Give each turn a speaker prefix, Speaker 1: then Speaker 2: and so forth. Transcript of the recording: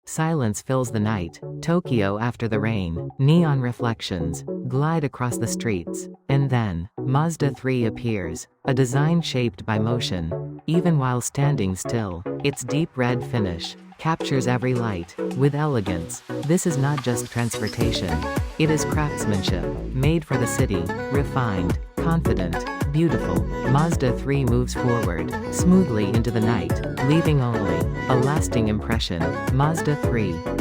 Speaker 1: Silence fills the night. Tokyo after the rain. Neon reflections glide across the streets. And then, Mazda 3 appears. A design shaped by motion. Even while standing still, its deep red finish captures every light. With elegance. This is not just transportation. It is craftsmanship. Made for the city. Refined. Confident. Beautiful. Mazda 3 moves forward, smoothly into the night, leaving only a lasting impression. Mazda 3.